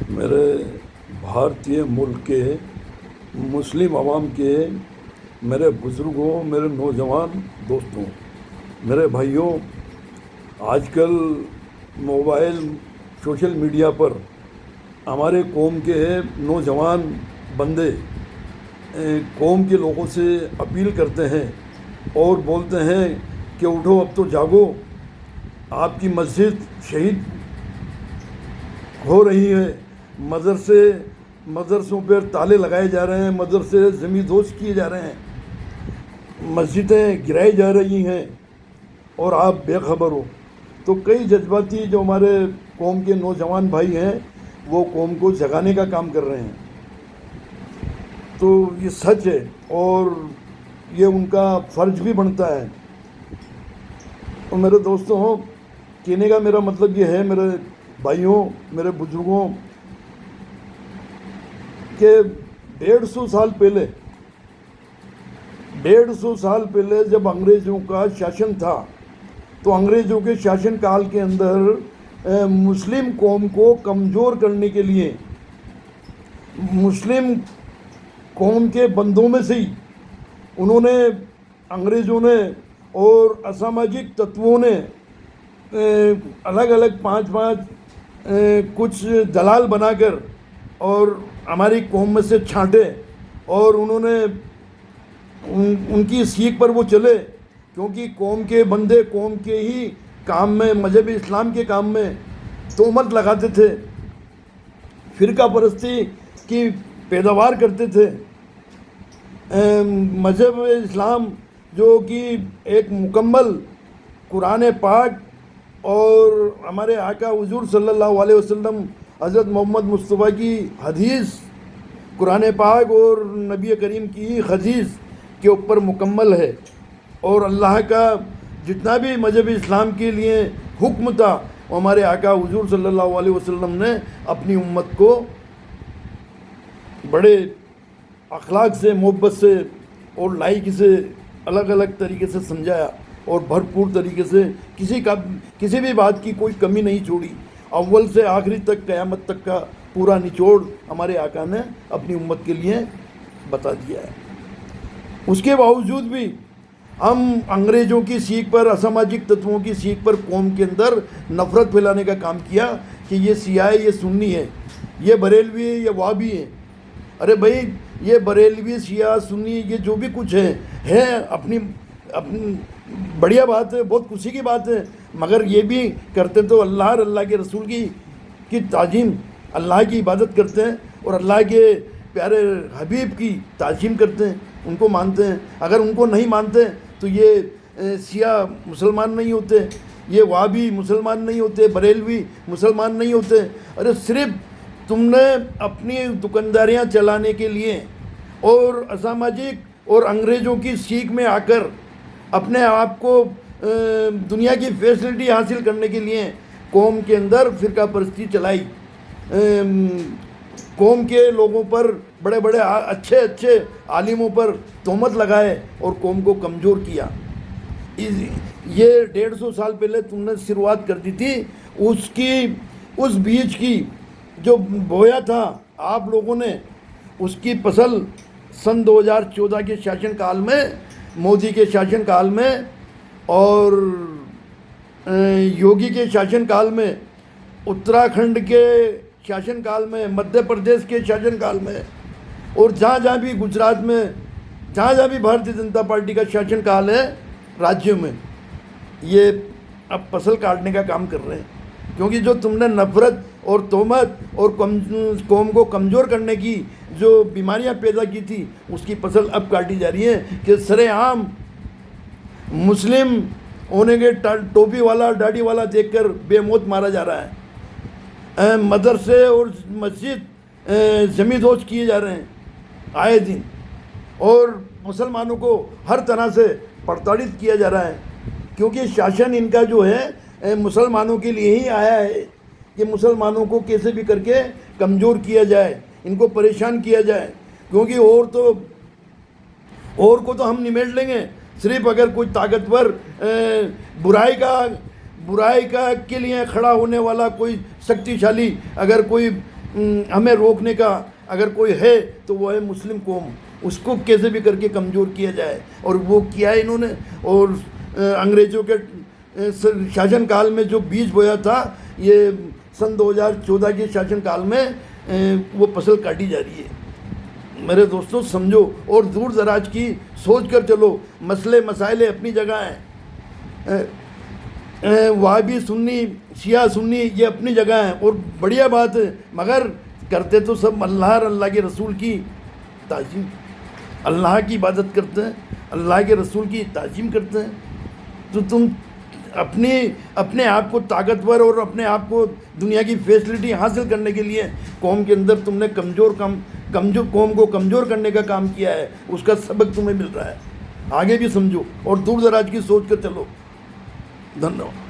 میرے بھارتی ملک کے مسلم عوام کے میرے بزرگوں، میرے نوجوان دوستوں، میرے بھائیوں، آج کل موبائل سوشل میڈیا پر ہمارے قوم کے نوجوان بندے قوم کے لوگوں سے اپیل کرتے ہیں اور بولتے ہیں کہ اٹھو، اب تو جاگو، آپ کی مسجد شہید ہو رہی ہے، مدرسوں پر تالے لگائے جا رہے ہیں، مدرسے زمین دوز کیے جا رہے ہیں، مسجدیں گرائی جا رہی ہیں اور آپ بے خبر ہو۔ تو کئی جذباتی جو ہمارے قوم کے نوجوان بھائی ہیں وہ قوم کو جگانے کا کام کر رہے ہیں۔ تو یہ سچ ہے اور یہ ان کا فرض بھی بنتا ہے۔ اور میرے دوستوں، کہنے کا میرا مطلب یہ ہے، میرے بھائیوں، میرے بزرگوں، کہ 150 سال پہلے جب انگریزوں کا شاشن تھا تو انگریزوں کے شاشن کال کے اندر مسلم قوم کو کمزور کرنے کے لیے مسلم قوم کے بندوں میں سے ہی انگریزوں نے اور اساماجک تتووں نے الگ الگ پانچ کچھ دلال بنا کر اور ہماری قوم میں سے چھانٹے، اور انہوں نے ان کی سیکھ پر وہ چلے، کیونکہ قوم کے بندے قوم کے ہی کام میں، مذہب اسلام کے کام میں تہمت لگاتے تھے، فرقہ پرستی کی پیداوار کرتے تھے۔ مذہب اسلام جو کہ ایک مکمل قرآن پاک اور ہمارے آقا حضور صلی اللہ علیہ وسلم حضرت محمد مصطفیٰ کی حدیث، قرآن پاک اور نبی کریم کی حدیث کے اوپر مکمل ہے، اور اللہ کا جتنا بھی مذہب اسلام کے لیے حکم تھا وہ ہمارے آقا حضور صلی اللہ علیہ وسلم نے اپنی امت کو بڑے اخلاق سے، محبت سے اور لائق سے الگ الگ طریقے سے سمجھایا، اور بھرپور طریقے سے کسی بھی بات کی کوئی کمی نہیں چھوڑی۔ اول سے آخری تک، قیامت تک کا پورا نچوڑ ہمارے آقا نے اپنی امت کے لیے بتا دیا ہے۔ اس کے باوجود بھی ہم انگریزوں کی سیکھ پر، اساماجک تتووں کی سیکھ پر قوم کے اندر نفرت پھیلانے کا کام کیا کہ یہ سیاہ ہے، یہ سنی ہے، یہ بریلوی ہے، یہ وہابی ہے۔ ارے بھائی، یہ بریلوی، سیاہ، سنی، یہ جو بھی کچھ ہے اپنی بڑھیا بات ہے، بہت خوشی کی بات ہے، مگر یہ بھی کرتے تو اللہ اور اللہ کے رسول کی تعظیم، اللہ کی عبادت کرتے ہیں اور اللہ کے پیارے حبیب کی تعظیم کرتے ہیں، ان کو مانتے ہیں۔ اگر ان کو نہیں مانتے تو یہ سیاہ مسلمان نہیں ہوتے، یہ وہابی مسلمان نہیں ہوتے، بریلوی مسلمان نہیں ہوتے۔ ارے صرف تم نے اپنی دکانداریاں چلانے کے لیے اور اساماجک اور انگریزوں کی سیکھ میں آ کر اپنے آپ کو دنیا کی فیسلٹی حاصل کرنے کے لیے قوم کے اندر فرقہ پرستی چلائی، قوم کے لوگوں پر، بڑے بڑے اچھے عالموں پر تہمت لگائے اور قوم کو کمزور کیا۔ یہ 150 سال پہلے تم نے شروعات کر دی تھی، اس بیج کی جو بویا تھا آپ لوگوں نے، اس کی فصل سن 2014 کے شاشن کال میں، مودی کے شاشن کال میں اور یوگی کے شاشن کال میں، اتراکھنڈ کے شاشن کال میں، مدھیہ پردیش کے شاشن کال میں، اور جہاں جہاں بھی گجرات میں، جہاں جہاں بھی بھارتیہ جنتا پارٹی کا شاشن کال ہے راجیوں میں، یہ اب فصل کاٹنے کا کام کر رہے ہیں، کیونکہ جو تم نے نفرت اور تہمت اور قوم کو کمزور کرنے کی جو بیماریاں پیدا کی تھی، اس کی فصل اب کاٹی جا رہی ہے کہ سرے عام مسلم ہونے کے ٹوپی والا، داڑھی والا دیکھ کر بے موت مارا جا رہا ہے، مدرسے اور مسجد زمین دوز کیے جا رہے ہیں آئے دن، اور مسلمانوں کو ہر طرح سے پرتاڑت کیا جا رہا ہے، کیونکہ شاشن ان کا جو ہے مسلمانوں کے لیے ہی آیا ہے کہ مسلمانوں کو کیسے بھی کر کے کمزور کیا جائے، ان کو پریشان کیا جائے، کیونکہ اور کو تو ہم نمیٹ لیں گے، صرف اگر کوئی طاقتور برائی کا کے لیے کھڑا ہونے والا کوئی شکتی شالی اگر کوئی ہمیں روکنے کا اگر کوئی ہے تو وہ ہے مسلم قوم. اس کو کیسے بھی کر کے کمزور کیا جائے, اور وہ کیا ہے انہوں نے. اور انگریزوں کے شاشن کال میں جو بیج بویا تھا, یہ سن 2014 کے شاشن کال میں وہ فصل کاٹی جا رہی ہے. میرے دوستوں سمجھو اور دور دراز کی سوچ کر چلو. مسئلے مسائل اپنی جگہ ہیں, وہابی سنی شیعہ سنی یہ اپنی جگہ ہیں اور بڑھیا بات ہے, مگر کرتے تو سب اللہ اور اللہ کے رسول کی تعظیم, اللہ کی عبادت کرتے ہیں, اللہ کے رسول کی تعظیم کرتے ہیں. تو تم اپنے آپ کو طاقتور اور اپنے آپ کو دنیا کی فیسلٹی حاصل کرنے کے لیے قوم کے اندر تم نے کمزور قوم کو کمزور کرنے کا کام کیا ہے. اس کا سبق تمہیں مل رہا ہے. آگے بھی سمجھو اور دور دراز کی سوچ کر چلو. دھنیہ واد.